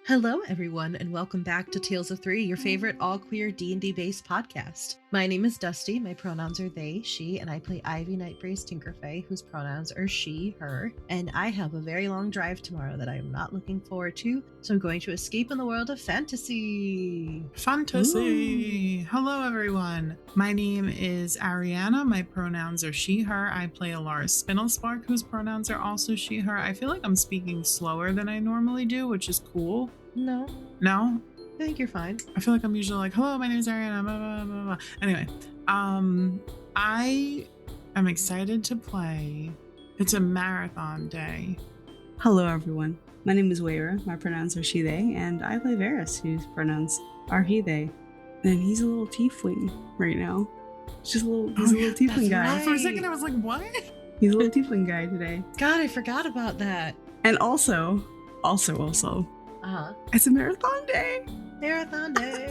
Hello, everyone, and welcome back to Tales of Three, your favorite all-queer D&D-based podcast. My name is Dusty, my pronouns are they, she, and I play Ivy Nightbrace Tinkerfay, whose pronouns are she, her, and I have a very long drive tomorrow that I am not looking forward to, so I'm going to escape in the world of fantasy. Fantasy! Ooh. Hello, everyone. My name is Ariana, my pronouns are she, her. I play Alara Spindlespark, whose pronouns are also she, her. I feel like I'm speaking slower than I normally do, which is cool. No? I think you're fine. I feel like I'm usually like, hello, my name is Ariana, blah, blah, blah, blah. Anyway, I am excited to play. It's a marathon day. Hello, everyone. My name is Véres, my pronouns are she, they, and I play Véres, whose pronouns are he, they. And he's a little tiefling right now. He's a little tiefling guy. Right. For a second, I was like, what? He's a little tiefling guy today. God, I forgot about that. And also, it's a marathon day. Marathon day.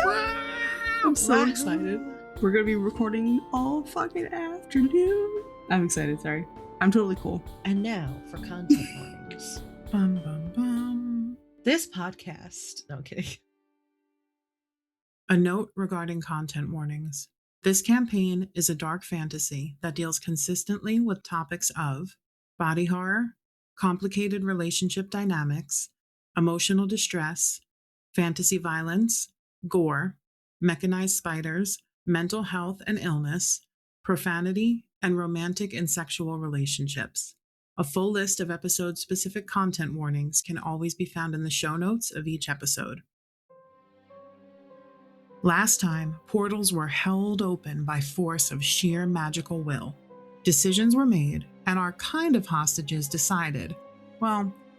I'm so excited. We're going to be recording all fucking afternoon. I'm excited, sorry. I'm totally cool. And now for content warnings. Bum, bum, bum. This podcast... No, I'm kidding. A note regarding content warnings. This campaign is a dark fantasy that deals consistently with topics of body horror, complicated relationship dynamics, emotional distress, fantasy violence, gore, mechanized spiders, mental health and illness, profanity, and romantic and sexual relationships. A full list of episode-specific content warnings can always be found in the show notes of each episode. Last time, portals were held open by force of sheer magical will. Decisions were made, and our kind of hostages decided,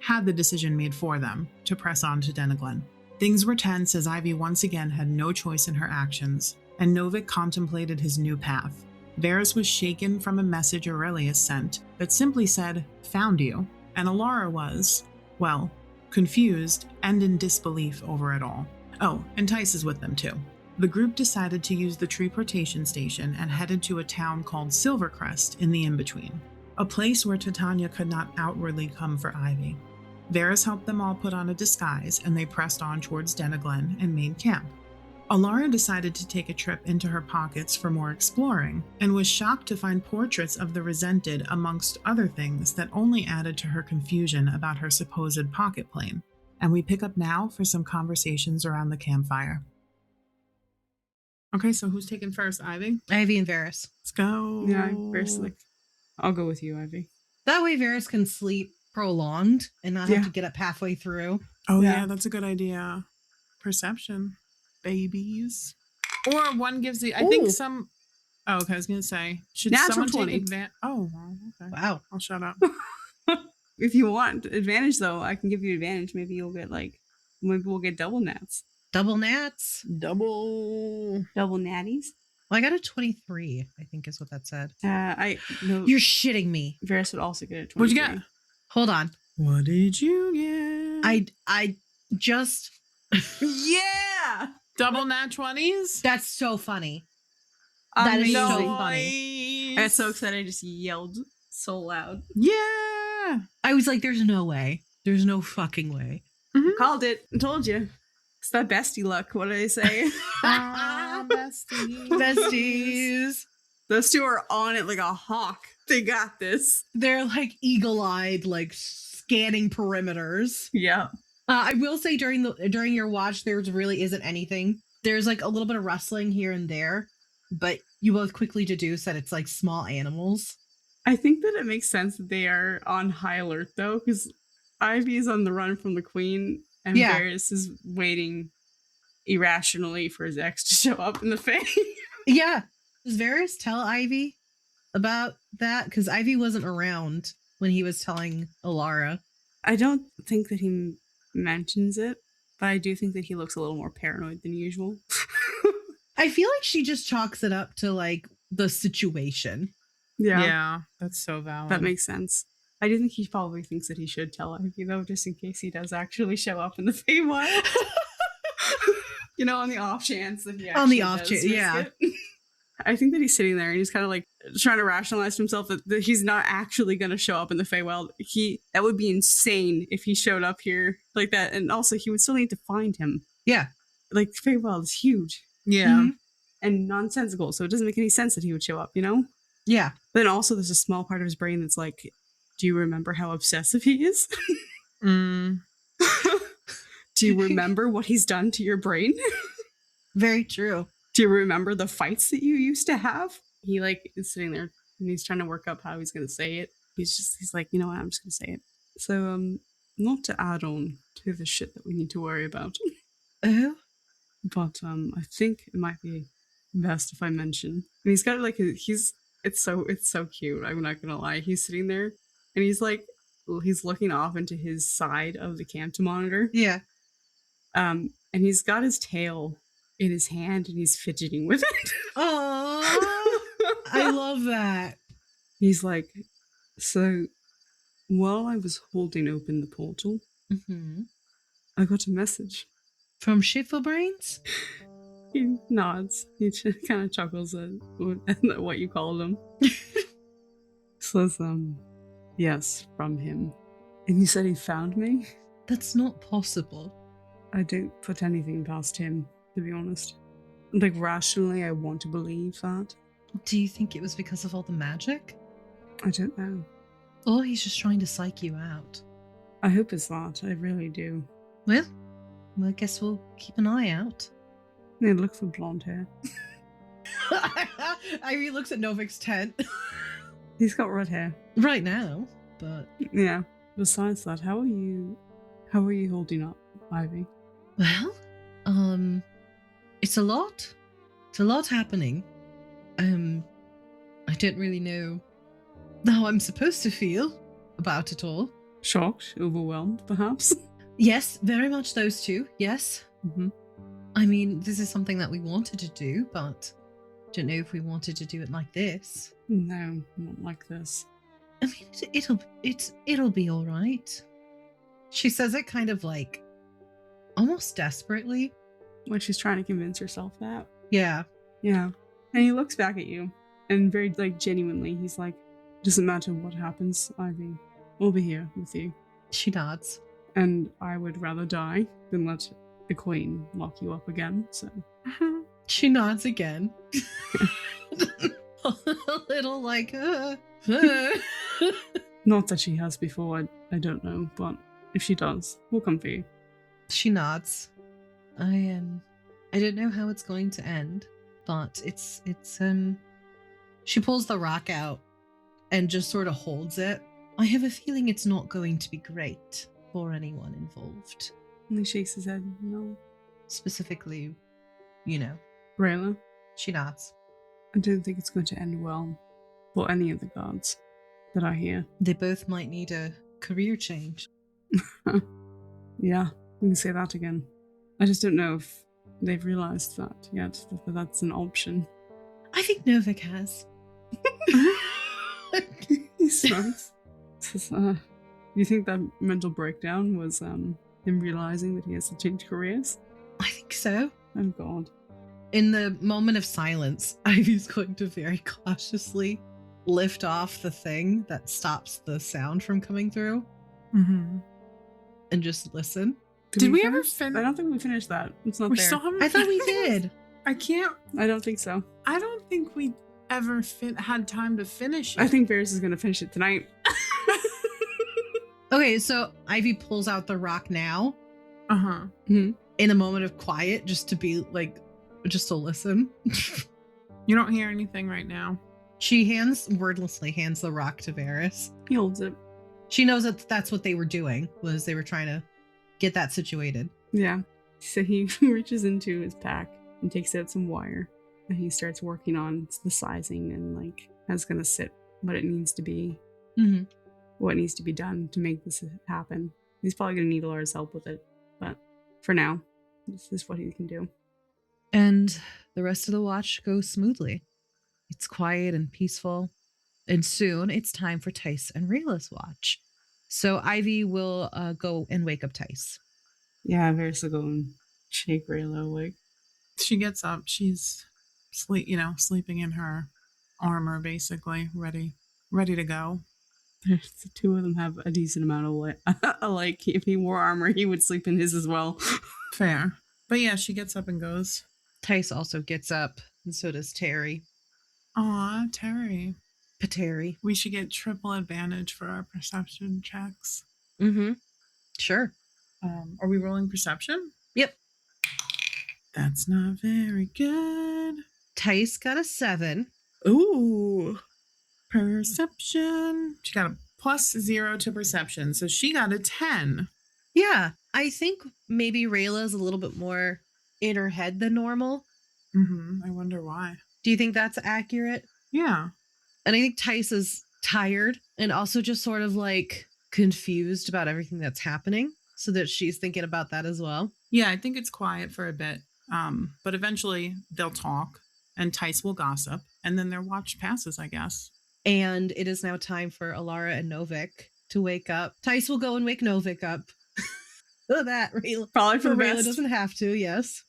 had the decision made for them, to press on to Deniglen. Things were tense as Ivy once again had no choice in her actions, and Novik contemplated his new path. Véres was shaken from a message Aurellious sent that simply said, "Found you," and Alara was, confused and in disbelief over it all. Oh, and Tice is with them too. The group decided to use the teleportation station and headed to a town called Silvercrest in the in-between, a place where Titania could not outwardly come for Ivy. Véres helped them all put on a disguise, and they pressed on towards Deniglen and main camp. Alara decided to take a trip into her pockets for more exploring, and was shocked to find portraits of the resented amongst other things that only added to her confusion about her supposed pocket plane. And we pick up now for some conversations around the campfire. Okay, so who's taking first, Ivy? Ivy and Véres. Let's go. Yeah, Véres, I'll go with you, Ivy. That way Véres can sleep prolonged and not have to get up halfway through. Oh yeah, that's a good idea. Perception. Babies. Or one gives the... I think some... Oh, okay, I was going to say. Should Natural someone 20. take advantage? Oh, okay. Wow. I'll shut up. If you want advantage, though, I can give you advantage. Maybe you'll get, maybe we'll get double nats. Double nats? Double natties? Well, I got a 23, I think is what that said. No. You're shitting me. Véres would also get a 23. What'd you get? Hold on. What did you get? I just... Yeah! Double nat 20s? That's so funny. That is so funny. I got so excited I just yelled so loud. Yeah! I was like, there's no way. There's no fucking way. Mm-hmm. Called it. I told you. It's that bestie luck. What do they say? Besties. Besties. Those two are on it like a hawk. They got this. They're like eagle-eyed, like scanning perimeters. Yeah. I will say during your watch, there really isn't anything. There's like a little bit of rustling here and there, but you both quickly deduce that it's like small animals. I think that it makes sense that they are on high alert though, because Ivy is on the run from the queen, and Véres is waiting irrationally for his ex to show up in the Fae. Yeah. Does Véres tell Ivy about that? Because Ivy wasn't around when he was telling Alara. I don't think that he mentions it, but I do think that he looks a little more paranoid than usual. I feel like she just chalks it up to like the situation. Yeah, that's so valid. That makes sense. I do think he probably thinks that he should tell Ivy, though, just in case he does actually show up in the Feywild. On the off chance that he actually on the off chance, yeah. I think that he's sitting there and he's kind of like trying to rationalize to himself that he's not actually going to show up in the Feywild. That would be insane if he showed up here like that. And also he would still need to find him. Yeah. Like Feywild is huge. Yeah. Mm-hmm. And nonsensical. So it doesn't make any sense that he would show up, you know? Yeah. But then also there's a small part of his brain that's like, do you remember how obsessive he is? Mm. Do you remember what he's done to your brain? Very true. Do you remember the fights that you used to have? He like is sitting there and he's trying to work up how he's gonna say it. He's like, you know what, I'm just gonna say it. So not to add on to the shit that we need to worry about. Oh? But I think it might be best if I mention. And he's got like it's so cute, I'm not gonna lie. He's sitting there and he's like he's looking off into his side of the camp to monitor. Yeah. And he's got his tail in his hand and he's fidgeting with it. Oh, I love that. He's like, so while I was holding open the portal, I got a message. From Shitful-Brains? He nods. He kind of chuckles at what you call him. Says, yes, from him. And he said he found me? That's not possible. I don't put anything past him, to be honest. Like, rationally, I want to believe that. Do you think it was because of all the magic? I don't know. Or he's just trying to psych you out? I hope it's that. I really do. Well, I guess we'll keep an eye out. Yeah, look for blonde hair. Ivy looks at Novik's tent. He's got red hair. Right now, but... Yeah. Besides that, how are you holding up, Ivy? Well, it's a lot. It's a lot happening. I don't really know how I'm supposed to feel about it all. Shocked, overwhelmed, perhaps? Yes, very much those two, yes. Mm-hmm. I mean, this is something that we wanted to do, but don't know if we wanted to do it like this. No, not like this. I mean, it'll be all right. She says it kind of like almost desperately. When she's trying to convince herself that. Yeah. Yeah. And he looks back at you and very like genuinely, he's like, doesn't matter what happens, Ivy. We'll be here with you. She nods. And I would rather die than let the queen lock you up again, so. She nods again. A little like, Not that she has before, I don't know, but if she does, we'll come for you. She nods. I don't know how it's going to end, but it's she pulls the rock out and just sort of holds it. I have a feeling it's not going to be great for anyone involved. And he shakes his head, no. Specifically, you know. Rayla? She nods. I don't think it's going to end well for any of the guards that are here. They both might need a career change. Yeah, we can say that again. I just don't know if they've realized that yet, that that's an option. I think Novik has. He smirks. Says, you think that mental breakdown was him realizing that he has to change careers? I think so. Oh god. In the moment of silence, Ivy's going to very cautiously lift off the thing that stops the sound from coming through. Mm-hmm. And just listen. Did we ever finish? I don't think we finished that. It's not We there. still haven't. I thought we did. I can't. I don't think so. I don't think we ever had time to finish it. I think Véres is going to finish it tonight. Okay, so Ivy pulls out the rock now. Uh-huh. Mm-hmm. In a moment of quiet, just to be like, just to listen. You don't hear anything right now. She wordlessly hands the rock to Véres. He holds it. She knows that that's what they were doing, was they were trying to get that situated. Yeah. So he reaches into his pack and takes out some wire. And he starts working on the sizing and like how it's going to sit, what it needs to be, what needs to be done to make this happen. He's probably going to need Laura's help with it. But for now, this is what he can do. And the rest of the watch goes smoothly. It's quiet and peaceful. And soon it's time for Tice and Rayla's watch. So Ivy will go and wake up Tice. Yeah, Véres will go and shake Rayla awake. She gets up. She's sleeping in her armor, basically, ready to go. The two of them have a decent amount of like if he wore armor, he would sleep in his as well. Fair. But yeah, she gets up and goes. Tice also gets up, and so does Terry. Aw, Terry. Pateri. We should get triple advantage for our perception checks. Mm-hmm. Sure. Are we rolling perception? Yep. That's not very good. Tice got a 7. Ooh. Perception. She got a +0 to perception, so she got a 10. Yeah, I think maybe Rayla's a little bit more in her head than normal. I wonder why. Do you think that's accurate? Yeah. And I think Tice is tired and also just sort of like confused about everything that's happening, so that she's thinking about that as well. Yeah, I think it's quiet for a bit. But eventually they'll talk and Tice will gossip, and then their watch passes, I guess. And it is now time for Alara and Novik to wake up. Tice will go and wake Novik up. Oh, that Rayla. Probably for the Rayla best. doesn't have to, yes.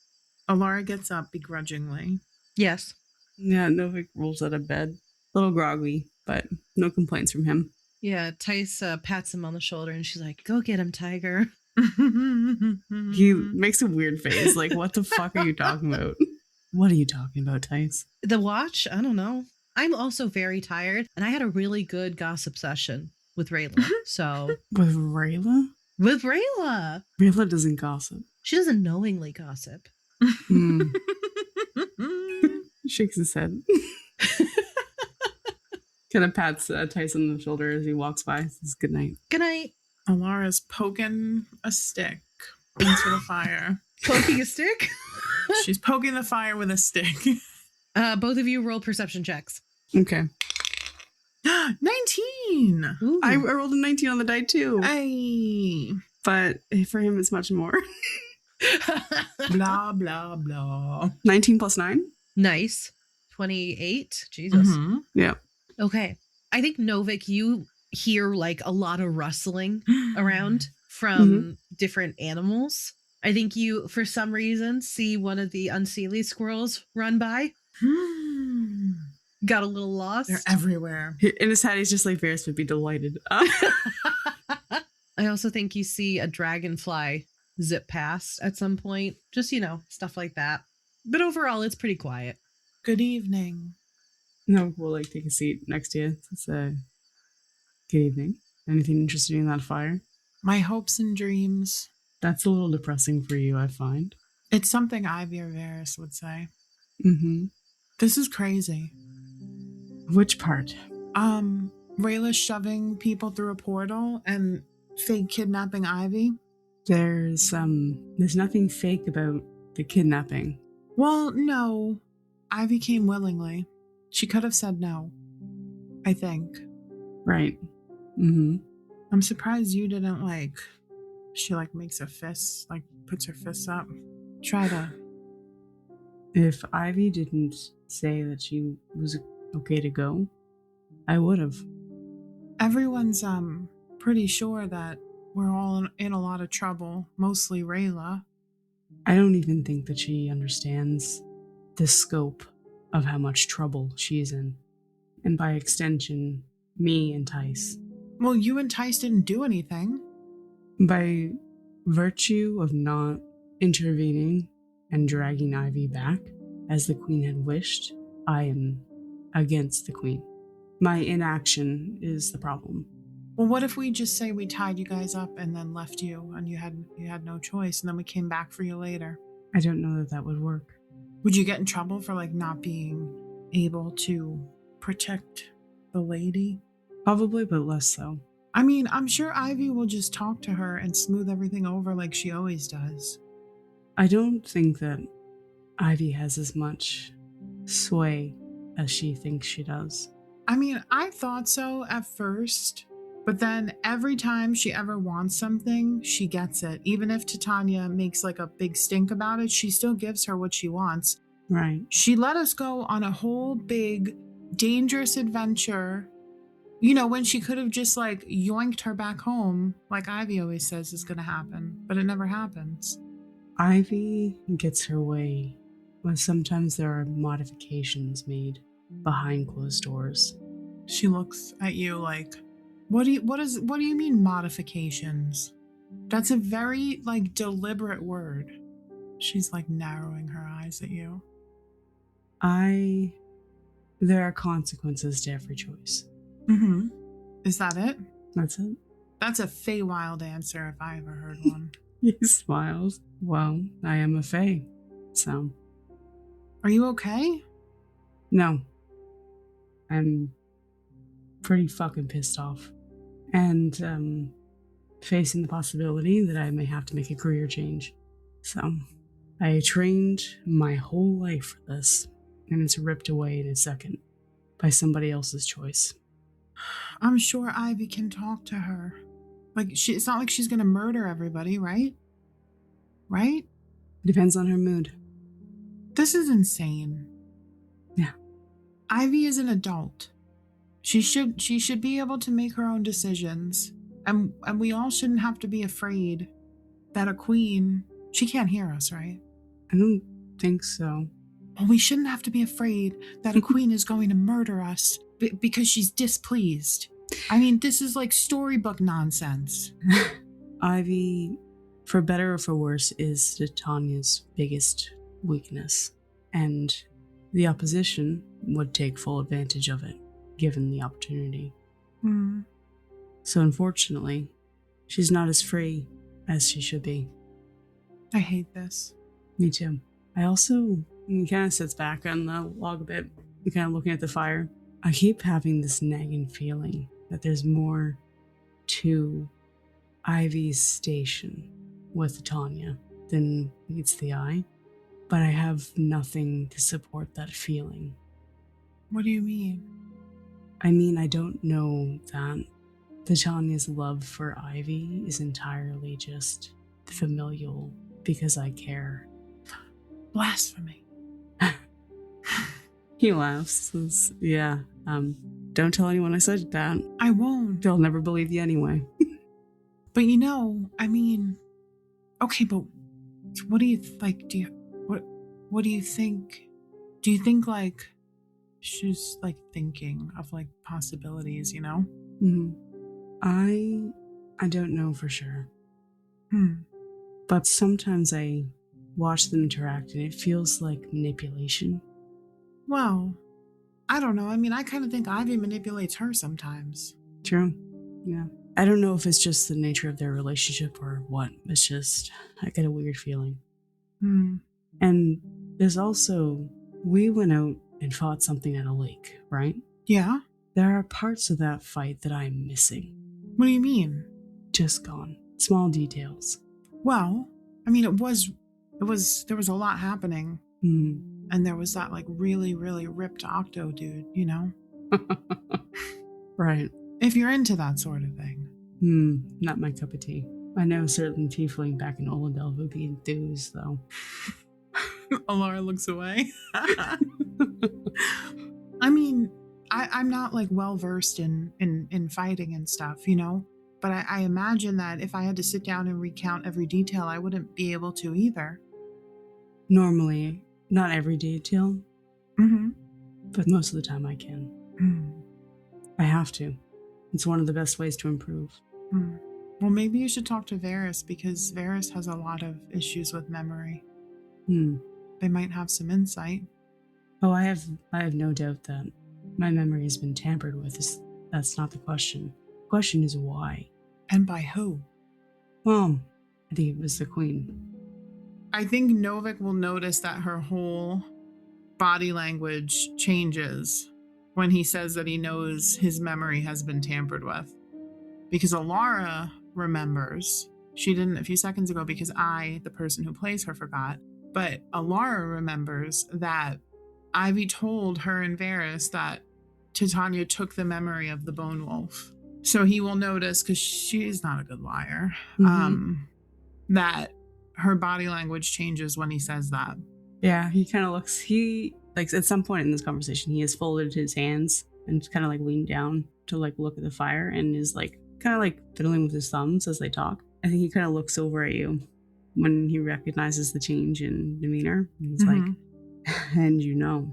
Alara gets up begrudgingly. Yes. Yeah, Novik rolls out of bed. A little groggy, but no complaints from him. Yeah, Tice pats him on the shoulder and she's like, "Go get him, Tiger." He makes a weird face. Like, what the fuck are you talking about? What are you talking about, Tice? The watch? I don't know. I'm also very tired, and I had a really good gossip session with Rayla. So With Rayla? with Rayla. Rayla doesn't gossip. She doesn't knowingly gossip. Shakes his head. Kind of pats Tice on the shoulder as he walks by. Says good night. Good night. Alara's poking a stick into the fire. Poking a stick? She's poking the fire with a stick. Both of you roll perception checks. Okay. 19! Ooh. I rolled a 19 on the die too. Hey! But for him, it's much more. Blah, blah, blah. 19 plus 9? Nice. 28. Jesus. Yeah. Okay. I think, Novik, you hear like a lot of rustling around from different animals. I think you, for some reason, see one of the unseelie squirrels run by. Got a little lost. They're everywhere. In his head, he's just like, Véres would be delighted. I also think you see a dragonfly zip past at some point. Just, stuff like that. But overall, it's pretty quiet. Good evening. No, we'll like take a seat next to you. It's good evening. Anything interesting in that fire? My hopes and dreams. That's a little depressing for you, I find. It's something Ivy or Véres would say. Mm-hmm. This is crazy. Which part? Rayla shoving people through a portal and fake kidnapping Ivy. There's nothing fake about the kidnapping. Well, no. Ivy came willingly. She could have said no, I think. Right. Mm-hmm. I'm surprised you didn't, she, makes a fist, puts her fists up. Try to. If Ivy didn't say that she was okay to go, I would have. Everyone's, pretty sure that we're all in a lot of trouble, mostly Rayla. I don't even think that she understands the scope of how much trouble she's in. And by extension, me and Tice. Well, you and Tice didn't do anything. By virtue of not intervening and dragging Ivy back, as the Queen had wished, I am against the Queen. My inaction is the problem. Well, what if we just say we tied you guys up and then left you and you had no choice and then we came back for you later? I don't know that would work. Would you get in trouble for not being able to protect the lady? Probably, but less so. I mean, I'm sure Ivy will just talk to her and smooth everything over like she always does. I don't think that Ivy has as much sway as she thinks she does. I mean, I thought so at first, but then every time she ever wants something, she gets it. Even if Titania makes a big stink about it, she still gives her what she wants. Right. She let us go on a whole big, dangerous adventure, when she could have just yoinked her back home, like Ivy always says is going to happen, but it never happens. Ivy gets her way But sometimes there are modifications made behind closed doors. She looks at you like, what do you mean modifications? That's a very like deliberate word. She's like narrowing her eyes at you. There are consequences to every choice. Mm-hmm. Is that it? That's it. That's a Feywild answer if I ever heard one. He smiles. Well, I am a Fey, so. Are you okay? No. I'm pretty fucking pissed off. And, facing the possibility that I may have to make a career change. So, I trained my whole life for this, and it's ripped away in a second by somebody else's choice. I'm sure Ivy can talk to her. Like, it's not like she's gonna murder everybody, right? Right? Depends on her mood. This is insane. Yeah. Ivy is an adult. She should be able to make her own decisions. And we all shouldn't have to be afraid that a queen, she can't hear us, right? I don't think so. Well, we shouldn't have to be afraid that a queen is going to murder us because she's displeased. I mean, this is like storybook nonsense. Ivy, for better or for worse, is Titania's biggest weakness. And the opposition would take full advantage of it, given the opportunity. So unfortunately, she's not as free as she should be. I hate this. Me too. He kind of sits back on the log a bit, and kind of looking at the fire. I keep having this nagging feeling that there's more to Ivy's station with Tanya than meets the eye, but I have nothing to support that feeling. What do you mean? I mean, I don't know that Titania's love for Ivy is entirely just familial because I care. Blasphemy. He laughs. Says, yeah, don't tell anyone I said that. I won't. They'll never believe you anyway. But I mean, okay, but what do you like? What do you think? Do you think like she's like thinking of like possibilities, you know? Mm-hmm. I don't know for sure. But sometimes I watch them interact and it feels like manipulation. Well, I don't know. I mean, I kind of think Ivy manipulates her sometimes. True. Yeah. I don't know if it's just the nature of their relationship or what. It's just, I get a weird feeling. And there's also, we went out and fought something at a lake, right? Yeah. There are parts of that fight that I'm missing. What do you mean? Just gone. Small details. Well, I mean, there was a lot happening. And there was that like really, really ripped octo dude, you know? Right. If you're into that sort of thing. Not my cup of tea. I know a certain tiefling back in Olendel would be enthused, though. Alara looks away. I mean, I'm not like well versed in fighting and stuff, you know? But I imagine that if I had to sit down and recount every detail, I wouldn't be able to either. Normally, not every detail. But most of the time I can. I have to. It's one of the best ways to improve. Well, maybe you should talk to Véres because Véres has a lot of issues with memory. They might have some insight. Oh, I have no doubt that my memory has been tampered with. That's not the question. The question is why. And by who? Well, I think it was the queen. I think Novik will notice that her whole body language changes when he says that he knows his memory has been tampered with. Because Alara remembers. She didn't a few seconds ago because I, the person who plays her, forgot. But Alara remembers that Ivy told her and Véres that Titania took the memory of the Bone Wolf. So he will notice, because she's not a good liar, that her body language changes when he says that. Yeah, he kind of looks, like at some point in this conversation, he has folded his hands and kind of like leaned down to like look at the fire and is like kind of like fiddling with his thumbs as they talk. I think he kind of looks over at you when he recognizes the change in demeanor. And he's like, And you know.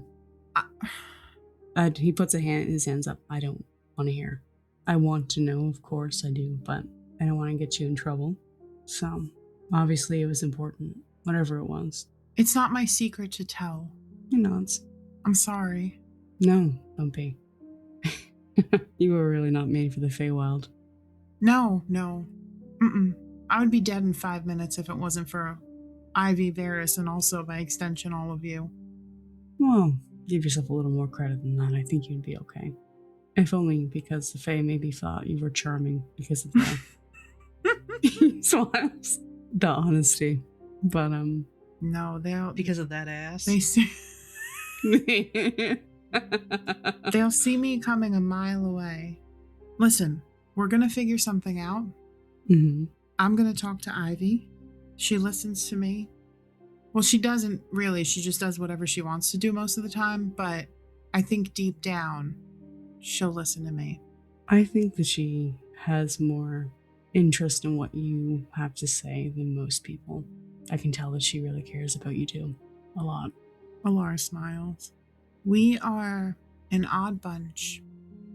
He puts his hands up. I don't want to hear. I want to know, of course I do, but I don't want to get you in trouble. So, obviously it was important, whatever it was. It's not my secret to tell. He nods. I'm sorry. No, don't be. You were really not made for the Feywild. No. Mm-mm. I would be dead in 5 minutes if it wasn't for Ivy, Véres, and also, by extension, all of you. Well, give yourself a little more credit than that. I think you'd be okay. If only because the Fae maybe thought you were charming because of that. He smiles. The honesty. But, No, because of that ass. They see... They'll see me coming a mile away. Listen, we're gonna figure something out. Mm-hmm. I'm gonna talk to Ivy. She listens to me. Well, she doesn't really. She just does whatever she wants to do most of the time, but I think deep down, she'll listen to me. I think that she has more interest in what you have to say than most people. I can tell that she really cares about you too. A lot. Alara smiles. We are an odd bunch.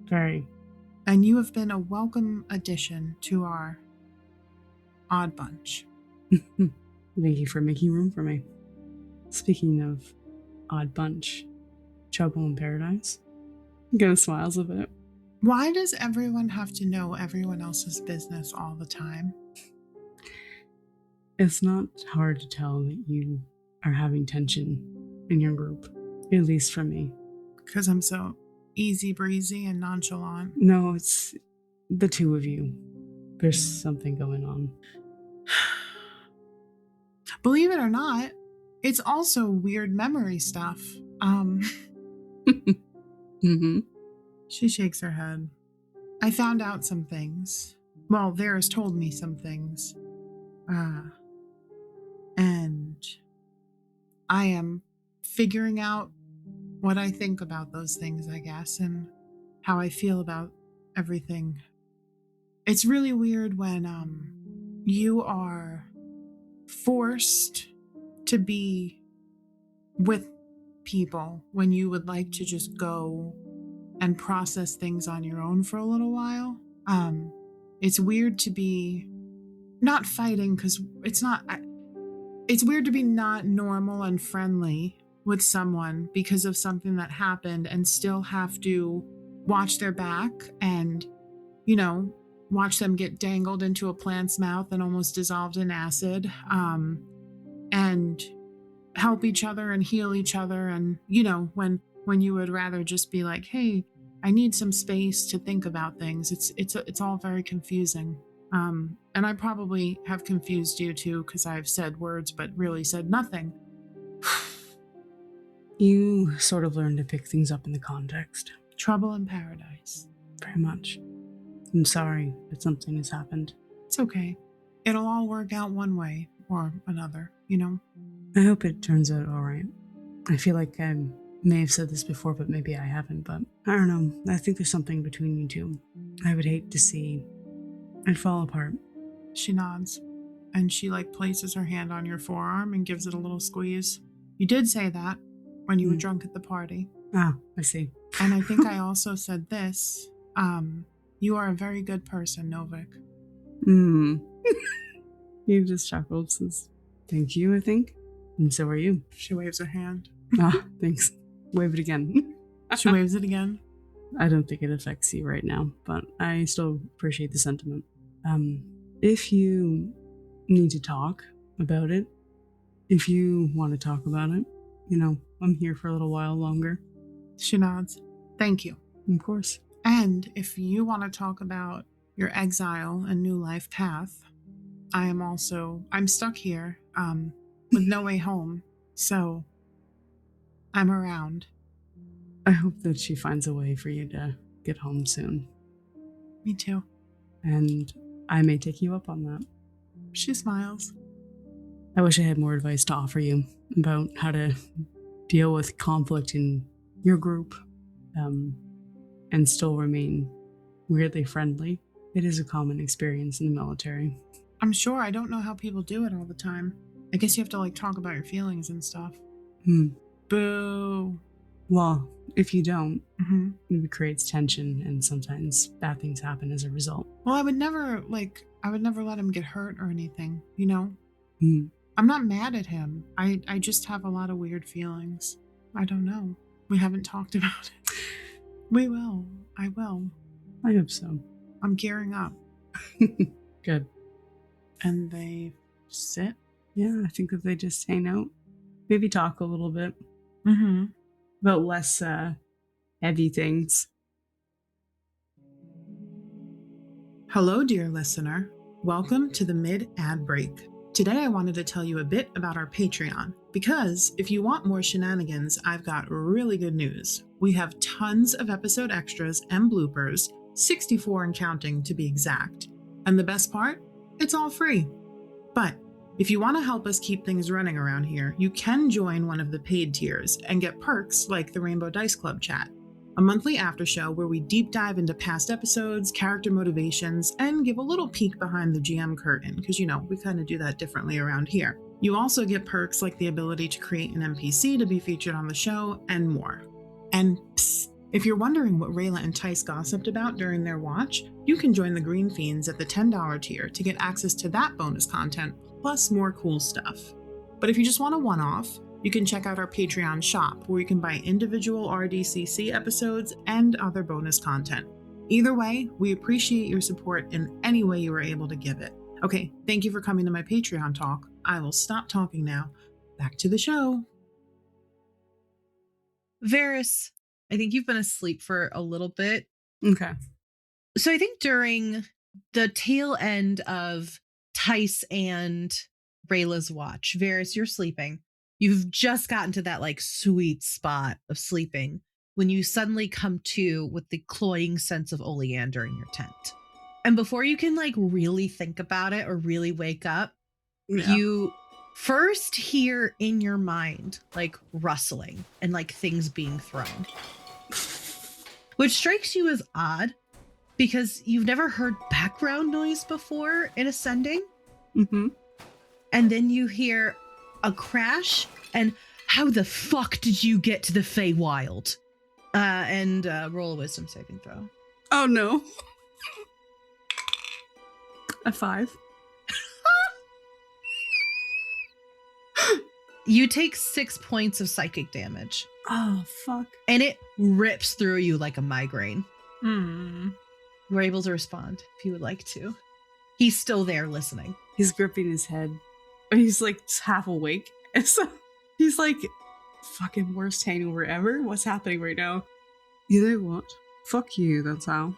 Very. And you have been a welcome addition to our odd bunch. Thank you for making room for me. Speaking of odd bunch, Trouble in Paradise. Gonna smiles a bit. Why does everyone have to know everyone else's business all the time? It's not hard to tell that you are having tension in your group, at least for me. Because I'm so easy breezy and nonchalant. No, it's the two of you. There's something going on. Believe it or not, it's also weird memory stuff. Mm-hmm. She shakes her head. I found out some things. Well, Véres told me some things. And I am figuring out what I think about those things, I guess, and how I feel about everything. It's really weird when you are forced to be with people when you would like to just go and process things on your own for a little while. It's weird to be not fighting, because it's not. It's weird to be not normal and friendly with someone because of something that happened and still have to watch their back and, watch them get dangled into a plant's mouth and almost dissolved in acid, and help each other and heal each other. And, when you would rather just be like, hey, I need some space to think about things. It's all very confusing. And I probably have confused you too, because I've said words but really said nothing. You sort of learn to pick things up in the context. Trouble in paradise. Very much. I'm sorry that something has happened. It's okay. It'll all work out one way or another, I hope it turns out all right. I feel like I may have said this before, but maybe I haven't, but I don't know. I think there's something between you two. I would hate to see it fall apart. She nods, and she places her hand on your forearm and gives it a little squeeze. You did say that when you were drunk at the party. Ah, I see. And I think I also said this. You are a very good person, Novik. He just chuckled, says, thank you, I think. And so are you. She waves her hand. Ah, thanks. Wave it again. She waves it again. I don't think it affects you right now, but I still appreciate the sentiment. If you need to talk about it, if you want to talk about it, I'm here for a little while longer. She nods. Thank you. Of course. And if you want to talk about your exile and new life path, I'm stuck here, with no way home, so I'm around. I hope that she finds a way for you to get home soon. Me too. And I may take you up on that. She smiles. I wish I had more advice to offer you about how to deal with conflict in your group, and still remain weirdly friendly. It is a common experience in the military. I'm sure. I don't know how people do it all the time. I guess you have to talk about your feelings and stuff. Boo. Well, if you don't, Mm-hmm. it creates tension, and sometimes bad things happen as a result. Well, I would never let him get hurt or anything, you know? Mm. I'm not mad at him. I just have a lot of weird feelings. I don't know. We haven't talked about it. We will. I will. I hope so. I'm gearing up. Good. And they sit. Yeah, I think that they just hang out. Maybe talk a little bit. Mm-hmm. About less heavy things. Hello, dear listener. Welcome to the mid-ad break. Today I wanted to tell you a bit about our Patreon, because if you want more shenanigans, I've got really good news. We have tons of episode extras and bloopers, 64 and counting to be exact. And the best part? It's all free. But if you want to help us keep things running around here, you can join one of the paid tiers and get perks like the Rainbow Dice Club chat, a monthly after show where we deep dive into past episodes, character motivations, and give a little peek behind the GM curtain, because, you know, we kind of do that differently around here. You also get perks like the ability to create an NPC to be featured on the show, and more. And psst, if you're wondering what Rayla and Tice gossiped about during their watch, you can join the Green Fiends at the $10 tier to get access to that bonus content, plus more cool stuff. But if you just want a one-off, you can check out our Patreon shop, where you can buy individual RDCC episodes and other bonus content. Either way, we appreciate your support in any way you were able to give it. Okay, thank you for coming to my Patreon talk. I will stop talking now. Back to the show. Véres, I think you've been asleep for a little bit. Okay. So I think during the tail end of Tice and Rayla's watch, Véres, you're sleeping. You've just gotten to that like sweet spot of sleeping when you suddenly come to with the cloying sense of oleander in your tent. And before you can like really think about it or really wake up, you first hear in your mind like rustling and like things being thrown, which strikes you as odd because you've never heard background noise before in ascending. Mm-hmm. And then you hear a crash, and how the fuck did you get to the Feywild? And roll a wisdom saving throw. Oh no. A 5. You take 6 points of psychic damage. Oh, fuck. And it rips through you like a migraine. Hmm. You're able to respond if you would like to. He's still there listening. He's gripping his head. He's like half awake. And so he's like, fucking worst hangover ever? What's happening right now? You know what? Fuck you, that's how.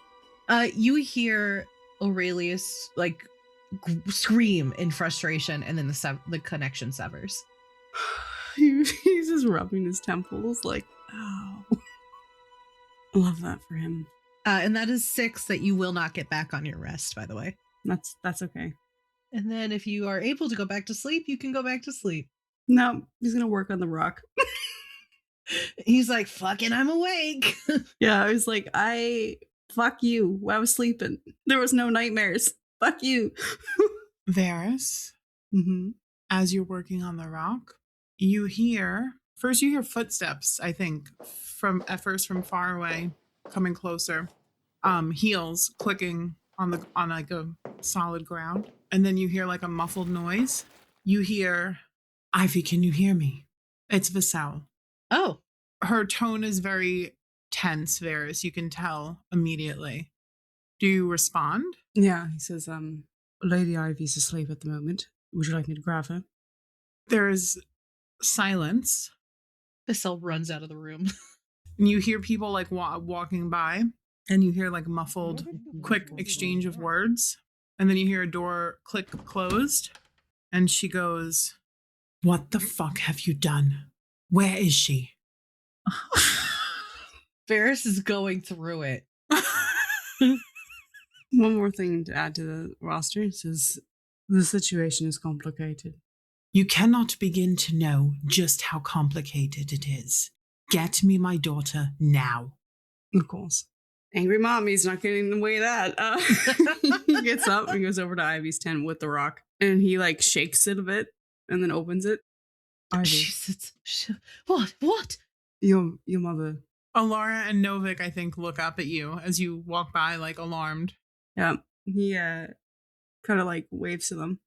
You hear Aurellious like scream in frustration, and then the connection severs. He's just rubbing his temples like, ow. I love that for him. And that is 6 that you will not get back on your rest, by the way. That's okay. And then if you are able to go back to sleep, you can go back to sleep. No, he's gonna work on the rock. He's like, fucking, I'm awake. Yeah, I was like, fuck you. I was sleeping. There was no nightmares. Fuck you. Varys, Mm-hmm. as you're working on the rock, you hear footsteps, I think, at first from far away, coming closer. Heels clicking on like a solid ground. And then you hear like a muffled noise. You hear, Ivy, can you hear me? It's Vacelle. Oh. Her tone is very tense, Varys. You can tell immediately. Do you respond? Yeah, he says, Lady Ivy's asleep at the moment. Would you like me to grab her? There's silence. Vacelle runs out of the room. And you hear people like walking by, and you hear like muffled, quick exchange of words. And then you hear a door click closed, and she goes, "What the fuck have you done? Where is she?" Véres is going through it. One more thing to add to the roster. It says, the situation is complicated. You cannot begin to know just how complicated it is. Get me my daughter now. Of course. Angry mommy's not getting in the way of that. He gets up and goes over to Ivy's tent with the rock. And he like shakes it a bit and then opens it. Ivy. What? Your mother. Alara and Novik, I think, look up at you as you walk by, like, alarmed. Yeah. He kind of like waves to them.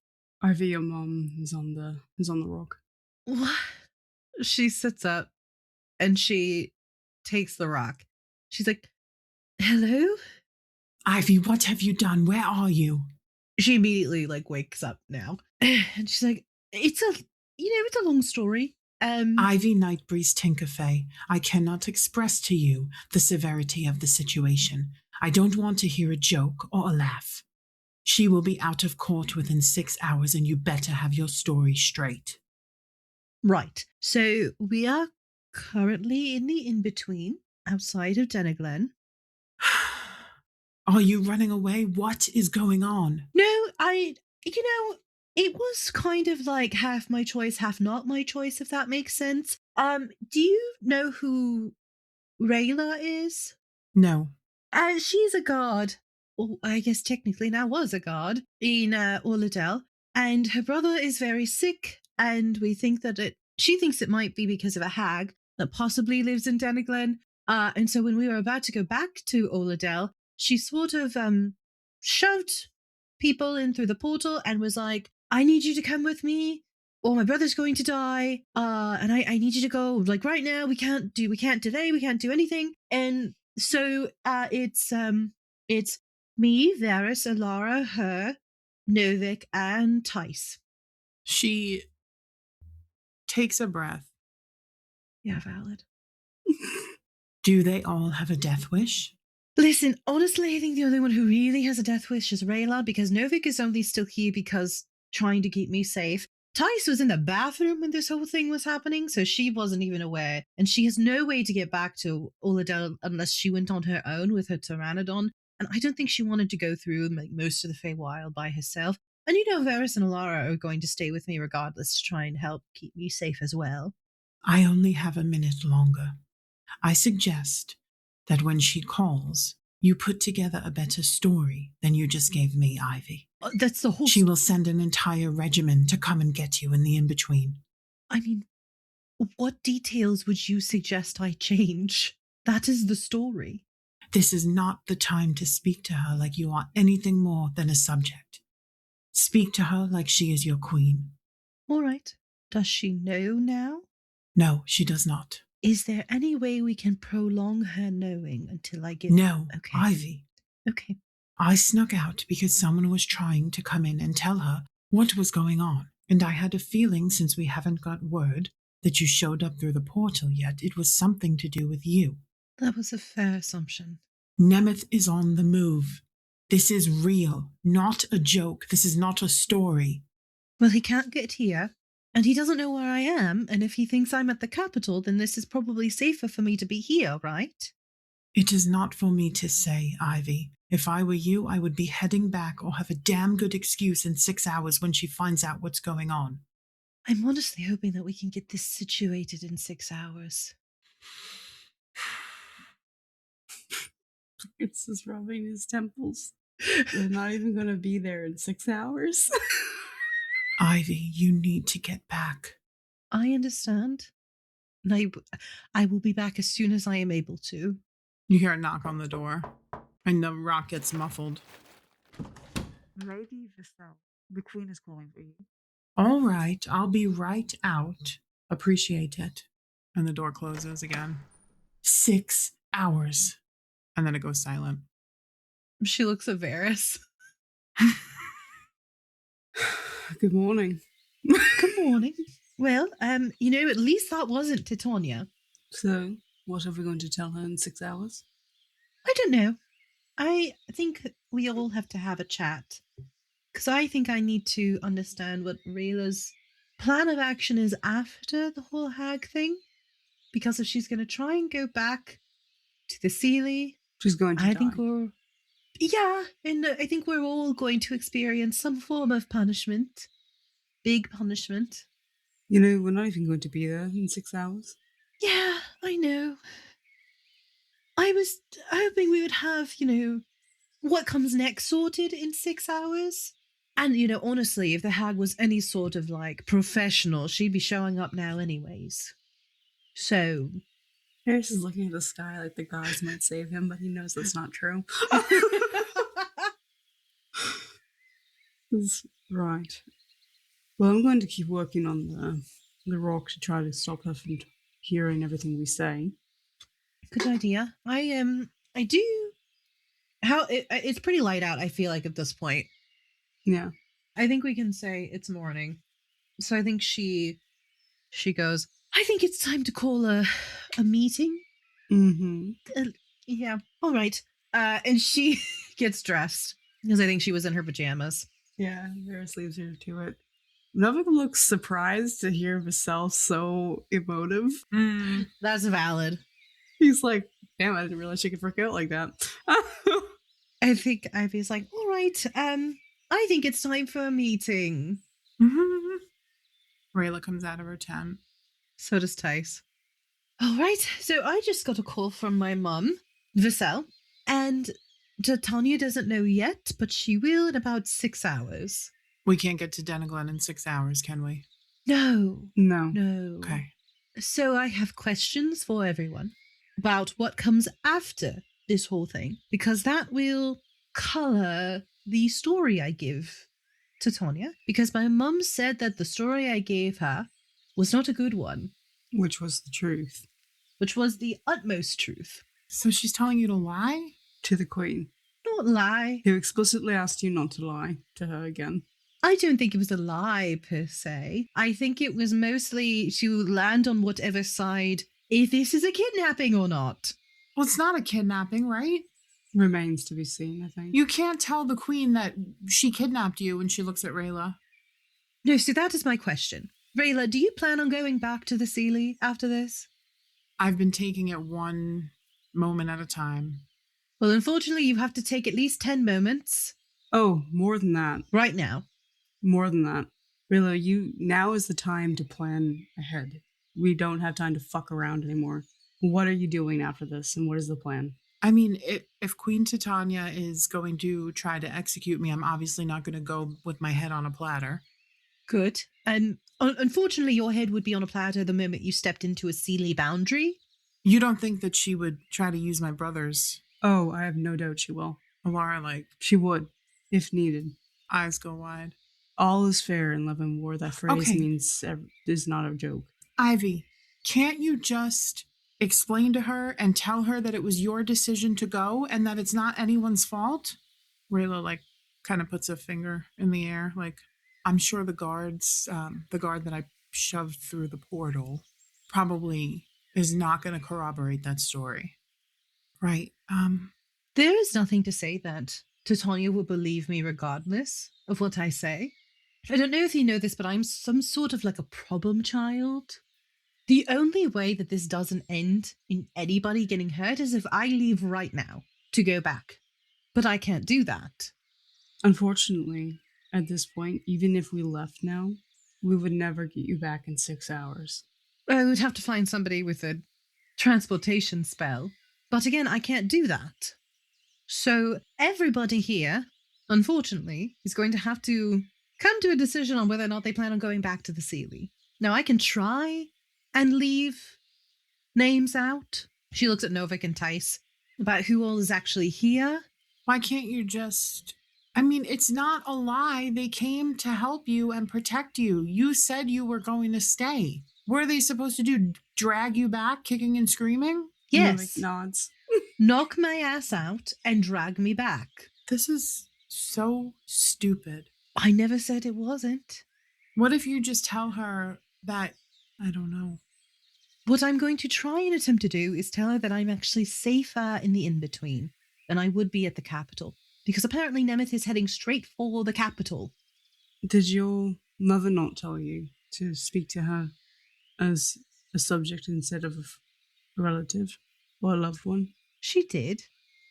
Ivy, your mom is on the rock. What? She sits up and she takes the rock. She's like, hello? Ivy, what have you done? Where are you? She immediately like wakes up now. And she's like, it's a long story. Ivy Nightbreeze Tinkerfay, I cannot express to you the severity of the situation. I don't want to hear a joke or a laugh. She will be out of court within 6 hours, and you better have your story straight. Right. So we are currently in the in-between outside of Deniglen. Are you running away? What is going on? No, it was kind of like half my choice, half not my choice, if that makes sense. Do you know who Rayla is? No. She's a guard. Well, I guess technically now was a guard in Orladel. And her brother is very sick, and we think that she thinks it might be because of a hag that possibly lives in Deniglen. And so when we were about to go back to Orladel, she sort of shoved people in through the portal and was like, I need you to come with me, or my brother's going to die, and I need you to go, like, right now. We can't delay, we can't do anything. And so it's me, Véres, Alara, her, Novik, and Tice. She takes a breath. Yeah, valid. Do they all have a death wish? Listen, honestly, I think the only one who really has a death wish is Rayla, because Novik is only still here because trying to keep me safe. Tice was in the bathroom when this whole thing was happening, so she wasn't even aware, and she has no way to get back to Orladel unless she went on her own with her Pteranodon, and I don't think she wanted to go through like most of the Feywild by herself. And Véres and Alara are going to stay with me regardless to try and help keep me safe as well. I only have a minute longer. I suggest that when she calls, you put together a better story than you just gave me, Ivy. That's the whole... She will send an entire regiment to come and get you in the in-between. I mean, what details would you suggest I change? That is the story. This is not the time to speak to her like you are anything more than a subject. Speak to her like she is your queen. All right. Does she know now? No, she does not. Is there any way we can prolong her knowing until I get... No, okay. Ivy. Okay. I snuck out because someone was trying to come in and tell her what was going on, and I had a feeling, since we haven't got word that you showed up through the portal yet, it was something to do with you. That was a fair assumption. Nemeth is on the move. This is real, not a joke. This is not a story. Well, he can't get here, and he doesn't know where I am, and if he thinks I'm at the capital, then this is probably safer for me to be here, right? It is not for me to say, Ivy. If I were you, I would be heading back or have a damn good excuse in 6 hours when she finds out what's going on. I'm honestly hoping that we can get this situated in 6 hours. It's just rubbing his temples. They're not even going to be there in 6 hours. Ivy, you need to get back. I understand. And I will be back as soon as I am able to. You hear a knock on the door, and the rock gets muffled. Lady Vacelle, the queen is calling for you. All right, I'll be right out. Appreciate it. And the door closes again. 6 hours. And then it goes silent. She looks at Véres. Good morning. Good morning. Well, at least that wasn't Titania. So, what are we going to tell her in 6 hours? I don't know. I think we all have to have a chat. Because I think I need to understand what Rayla's plan of action is after the whole hag thing. Because if she's going to try and go back to the Seelie, she's going to die. And I think we're all going to experience some form of punishment. Big punishment. We're not even going to be there in 6 hours. Yeah, I know. I was hoping we would have, what comes next sorted in 6 hours. And, honestly, if the hag was any sort of professional, she'd be showing up now anyways. So. Harris is looking at the sky like the gods might save him, but he knows that's not true. Right. Well, I'm going to keep working on the rock to try to stop her from hearing everything we say. Good idea. I do. It's pretty light out, I feel like, at this point. Yeah. I think we can say it's morning. So I think she goes, I think it's time to call a meeting. Mm-hmm. Yeah. All right. And she gets dressed because I think she was in her pajamas. Yeah, Véres leaves her to it. None of them looks surprised to hear Vacelle so emotive. That's valid. He's like, damn, I didn't realize she could freak out like that. I think Ivy's like, all right, I think it's time for a meeting. Rayla comes out of her tent. So does Tice. All right, so I just got a call from my mum, Vacelle, and Tanya doesn't know yet, but she will in about 6 hours. We can't get to Deniglen in 6 hours, can we? No. No. Okay. So I have questions for everyone about what comes after this whole thing, because that will color the story I give to Tanya, because my mum said that the story I gave her was not a good one. Which was the truth. Which was the utmost truth. So she's telling you to lie? To the Queen. Not lie. Who explicitly asked you not to lie to her again. I don't think it was a lie, per se. I think it was mostly to land on whatever side, if this is a kidnapping or not. Well, it's not a kidnapping, right? Remains to be seen, I think. You can't tell the Queen that she kidnapped you when she looks at Rayla. No, so that is my question. Rayla, do you plan on going back to the Sealy after this? I've been taking it one moment at a time. Well, unfortunately, you have to take at least 10 moments. Oh, more than that. Right now. More than that. Rayla, now is the time to plan ahead. We don't have time to fuck around anymore. What are you doing after this, and what is the plan? I mean, if Queen Titania is going to try to execute me, I'm obviously not going to go with my head on a platter. Good. And unfortunately, your head would be on a platter the moment you stepped into a Sealy boundary. You don't think that she would try to use my brothers? Oh, I have no doubt she will. Alara, she would, if needed. Eyes go wide. All is fair in love and war. That phrase means is not a joke. Ivy, can't you just explain to her and tell her that it was your decision to go and that it's not anyone's fault? Rayla, kind of puts a finger in the air, I'm sure the guard that I shoved through the portal probably is not going to corroborate that story. Right. There is nothing to say that Titania will believe me regardless of what I say. I don't know if you know this, but I'm some sort of a problem child. The only way that this doesn't end in anybody getting hurt is if I leave right now to go back. But I can't do that. Unfortunately, at this point, even if we left now, we would never get you back in 6 hours. I would have to find somebody with a transportation spell. But again, I can't do that. So everybody here, unfortunately, is going to have to come to a decision on whether or not they plan on going back to the Sealy. Now, I can try and leave names out. She looks at Novik and Tice about who all is actually here. Why can't you just... I mean, it's not a lie. They came to help you and protect you. You said you were going to stay. What are they supposed to do? Drag you back, kicking and screaming? Yes. Novik nods. Knock my ass out and drag me back. This is so stupid. I never said it wasn't. What if you just tell her that, I don't know. What I'm going to try and attempt to do is tell her that I'm actually safer in the in-between than I would be at the capital. Because apparently Nemeth is heading straight for the capital. Did your mother not tell you to speak to her as a subject instead of a relative or a loved one? She did.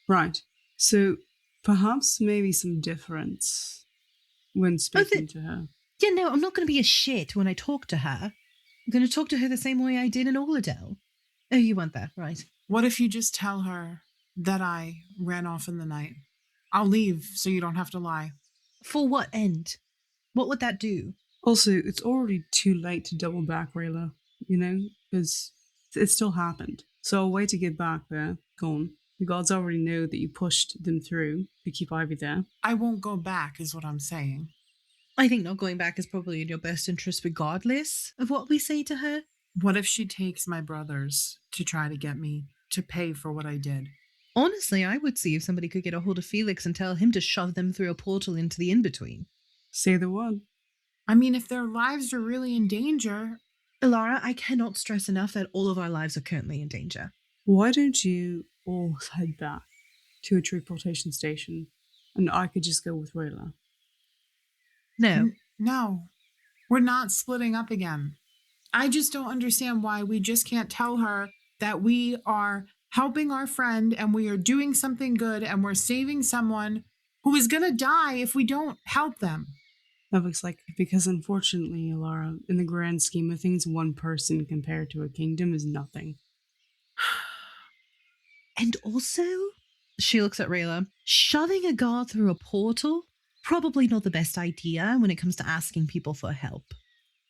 Right. So perhaps maybe some difference when speaking to her. Yeah, no, I'm not going to be a shit when I talk to her. I'm going to talk to her the same way I did in Orladell. Oh, you want that, right? What if you just tell her that I ran off in the night? I'll leave so you don't have to lie. For what end? What would that do? Also, it's already too late to double back Rayla, because it still happened. So a way to get back there, gone. The gods already know that you pushed them through to keep Ivy there. I won't go back, is what I'm saying. I think not going back is probably in your best interest regardless of what we say to her. What if she takes my brothers to try to get me to pay for what I did? Honestly, I would see if somebody could get a hold of Felix and tell him to shove them through a portal into the in-between. Say the word. I mean, if their lives are really in danger... Ilara, I cannot stress enough that all of our lives are currently in danger. Why don't you all head back to a transportation station, and I could just go with Rayla? No. No. We're not splitting up again. I just don't understand why we just can't tell her that we are helping our friend and we are doing something good and we're saving someone who is going to die if we don't help them. That looks like, because unfortunately, Alara, in the grand scheme of things, one person compared to a kingdom is nothing. And also, she looks at Rayla, shoving a guard through a portal? Probably not the best idea when it comes to asking people for help.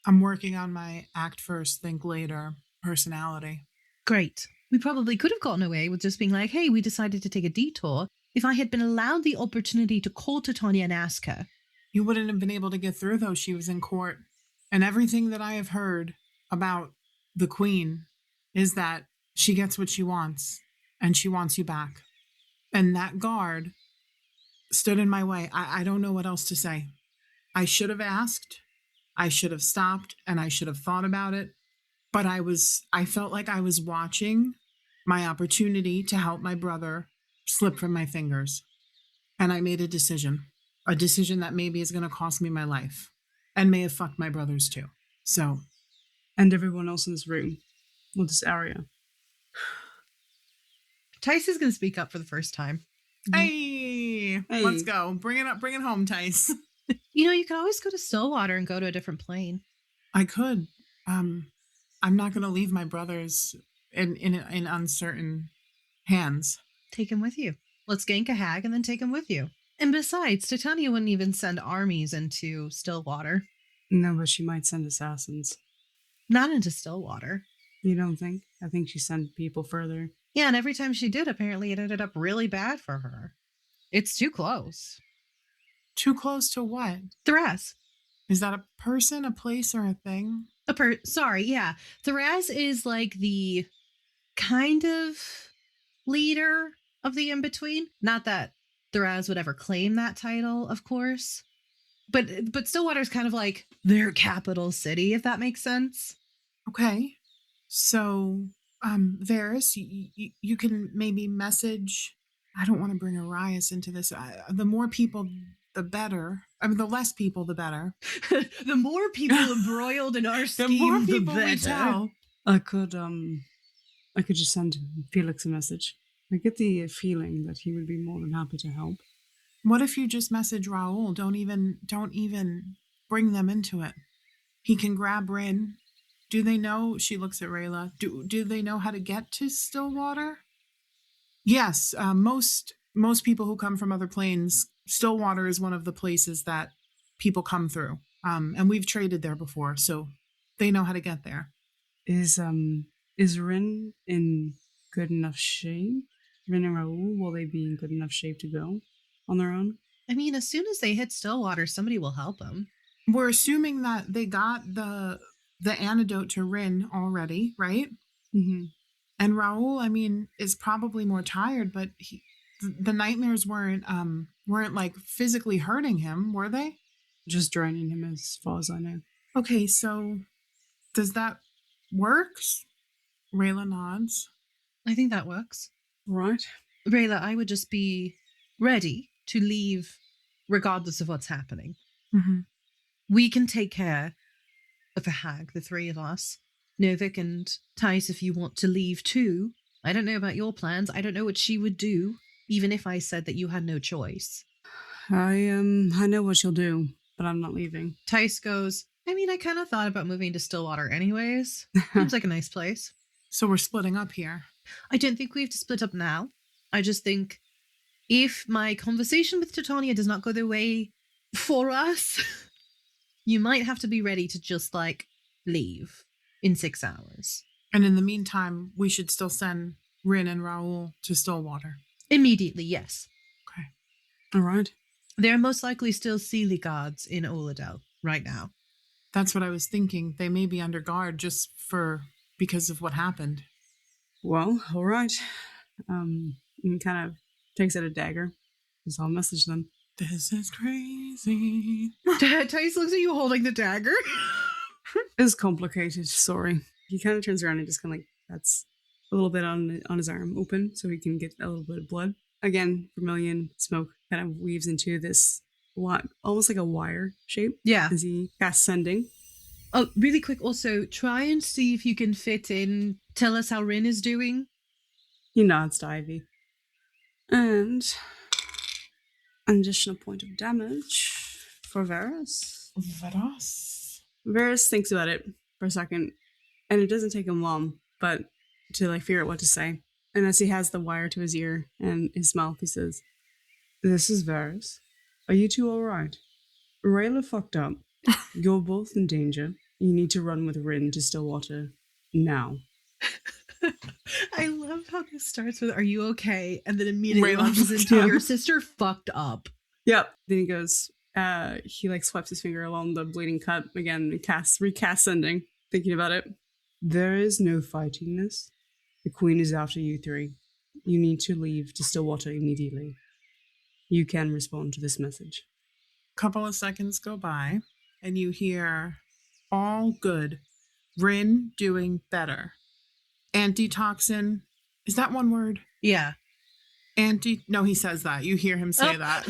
I'm working on my act first, think later personality. Great. We probably could have gotten away with just being like, hey, we decided to take a detour if I had been allowed the opportunity to call Titania and ask her. You wouldn't have been able to get through, though. She was in court. And everything that I have heard about the queen is that she gets what she wants, and she wants you back. And that guard stood in my way. I don't know what else to say. I should have asked, I should have stopped, and I should have thought about it. But I felt like I was watching my opportunity to help my brother slip from my fingers. And I made a decision that maybe is going to cost me my life and may have fucked my brothers too. So. And everyone else in this room, or this area. Tice is going to speak up for the first time. Hey, let's go. Bring it up. Bring it home, Tice. You can always go to Stillwater and go to a different plane. I could. I'm not going to leave my brothers in uncertain hands. Take him with you. Let's gank a hag and then take him with you. And besides, Titania wouldn't even send armies into Stillwater. No, but she might send assassins. Not into Stillwater. You don't think? I think she sent people further. Yeah, and every time she did, apparently it ended up really bad for her. It's too close. Too close to what? Véres. Is that a person, a place, or a thing? Sorry, yeah. Véres is like the kind of leader of the in-between. Not that Véres would ever claim that title, of course. But Stillwater's kind of like their capital city, if that makes sense. Okay. So, Véres, you can maybe message... I don't want to bring Aurellious into this. The more people, the better. I mean, the less people, the better. The more people embroiled in our scheme, the more people the better. we tell. I could just send Felix a message. I get the feeling that he would be more than happy to help. What if you just message Raoul? Don't even bring them into it. He can grab Rin. Do they know? She looks at Rayla. Do they know how to get to Stillwater? Yes, most people who come from other planes, Stillwater is one of the places that people come through. And we've traded there before, so they know how to get there. Is Rin in good enough shape? Rin and Raoul, will they be in good enough shape to go on their own? I mean, as soon as they hit Stillwater, somebody will help them. We're assuming that they got the antidote to Rin already, right? Mm-hmm. And Raoul, I mean, is probably more tired, but the nightmares weren't like physically hurting him, were they? Just draining him, as far as I know. Okay, so does that work? Rayla nods. I think that works. Right. Rayla, I would just be ready to leave regardless of what's happening. Mm-hmm. We can take care of the hag, the three of us. Novik and Tice, if you want to leave too. I don't know about your plans. I don't know what she would do, even if I said that you had no choice. I know what she'll do, but I'm not leaving. Tice goes, I mean, I kind of thought about moving to Stillwater anyways. Seems like a nice place. So we're splitting up here. I don't think we have to split up now. I just think if my conversation with Titania does not go the way For us, you might have to be ready to just, like, leave in 6 hours. And in the meantime, we should still send Rin and Raoul to Stillwater. Immediately, yes. Okay. All right. There are most likely still Sealy guards in Oladel right now. That's what I was thinking. They may be under guard just because of what happened. Well, all right. And kind of takes out a dagger. So I'll message them. This is crazy. Tice looks at you holding the dagger. It's complicated. Sorry. He kind of turns around and just kind of like that's a little bit on his arm open so he can get a little bit of blood. Again, vermilion smoke kind of weaves into this almost like a wire shape. Yeah. As he casts sending. Oh, really quick. Also, try and see if you can fit in. Tell us how Rin is doing. He nods to Ivy. And an additional point of damage for Véres. Véres thinks about it for a second, and it doesn't take him long, but to like figure out what to say. And as he has the wire to his ear and his mouth, he says, "This is Véres. Are you two all right? Rayla fucked up. You're both in danger. You need to run with Rin to Stillwater now." I love how this starts with, "Are you okay?" And then immediately Rayla launches fucked into, up. "Your sister fucked up." Yep. Then he goes, he like swipes his finger along the bleeding cut again and recast sending, thinking about it. "There is no fighting this. The Queen is after you three. You need to leave to Stillwater immediately. You can respond to this message." Couple of seconds go by, and you hear, "All good. Rin doing better. Antitoxin." Is that one word? Yeah. No, he says that. You hear him say that.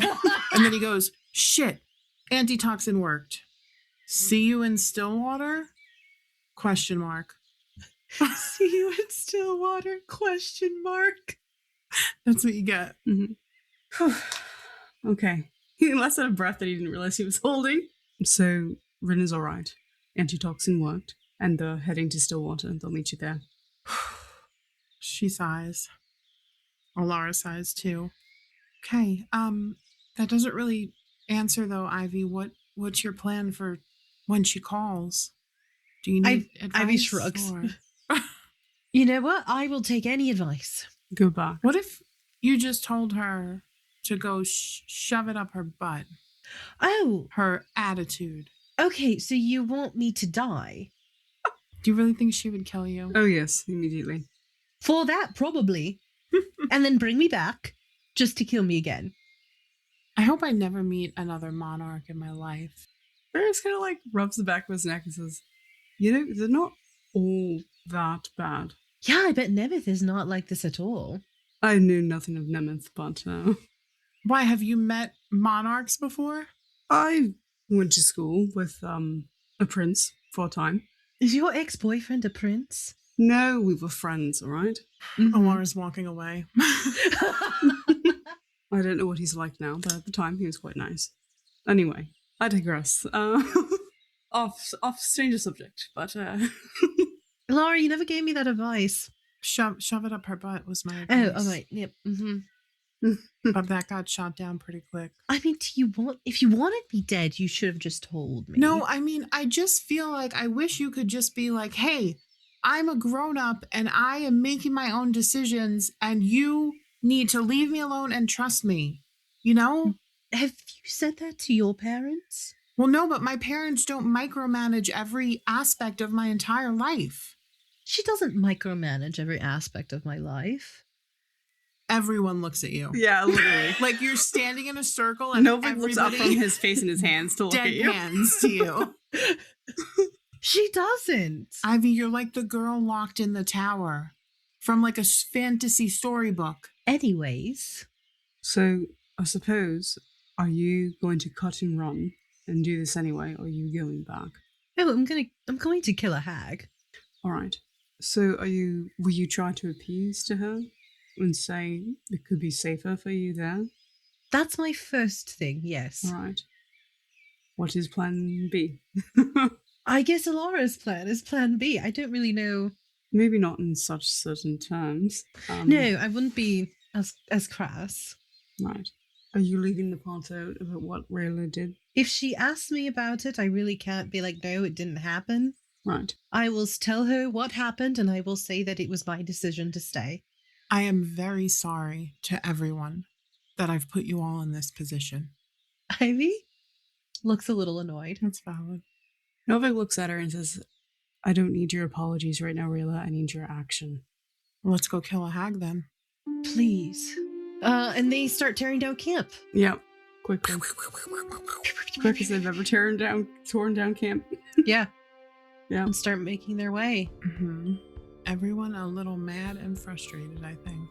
And then he goes, "Shit, antitoxin worked. See you in Stillwater? ? See you in Stillwater? ? That's what you get. Mm-hmm. Okay. He lets out a breath that he didn't realize he was holding. So, Rin is alright. Antitoxin worked, and they're heading to Stillwater. They'll meet you there. She sighs. Alara sighs too. Okay, that doesn't really answer though, Ivy. What's your plan for when she calls? Do you need advice? Ivy shrugs. You know what? I will take any advice. Goodbye. What if you just told her to go shove it up her butt? Oh. Her attitude. Okay, so you want me to die? Do you really think she would kill you? Oh, yes, immediately. For that, probably. And then bring me back just to kill me again. I hope I never meet another monarch in my life. Véres kind of like rubs the back of his neck and says, "You know, they're not all that bad." Yeah, I bet Nemeth is not like this at all. I knew nothing of Nemeth, but Why, have you met monarchs before? I went to school with a prince for a time. Is your ex-boyfriend a prince? No, we were friends, all right? Alara's walking away. I don't know what he's like now, but at the time he was quite nice. Anyway, I digress. Off stranger subject, but Laura, you never gave me that advice. Shove it up her butt was my advice. Oh, all right. Yep. Mm-hmm. But that got shot down pretty quick. I mean, if you wanted me dead, you should have just told me. No, I mean, I just feel like I wish you could just be like, "Hey, I'm a grown-up and I am making my own decisions and you need to leave me alone and trust me." You know? Have you said that to your parents? Well, no, but my parents don't micromanage every aspect of my entire life. She doesn't micromanage every aspect of my life. Everyone looks at you. yeah, literally. Like you're standing in a circle and Nobody looks up from his face in his hands to look at you. deadpans to you. She doesn't. Ivy, you're like the girl locked in the tower from like a fantasy storybook. Anyways. So, I suppose, are you going to cut and run and do this anyway, or are you going back? Oh, I'm going to kill a hag. All right. So, will you try to appease to her and say it could be safer for you there? That's my first thing, yes. All right. What is plan B? I guess Alara's plan is plan B. I don't really know. Maybe not in such certain terms. No, I wouldn't be as crass. Right. Are you leaving the part out about what Rayla did? If she asks me about it, I really can't be like, no, it didn't happen. Right. I will tell her what happened, and I will say that it was my decision to stay. I am very sorry to everyone that I've put you all in this position. Ivy looks a little annoyed. That's valid. Novik looks at her and says, I don't need your apologies right now, Rayla. I need your action. Let's go kill a hag then. Please. And they start tearing down camp. Yep. Quickly. Quick as they've ever torn down camp. Yeah. Yeah. And start making their way. Mm-hmm. Everyone a little mad and frustrated, I think.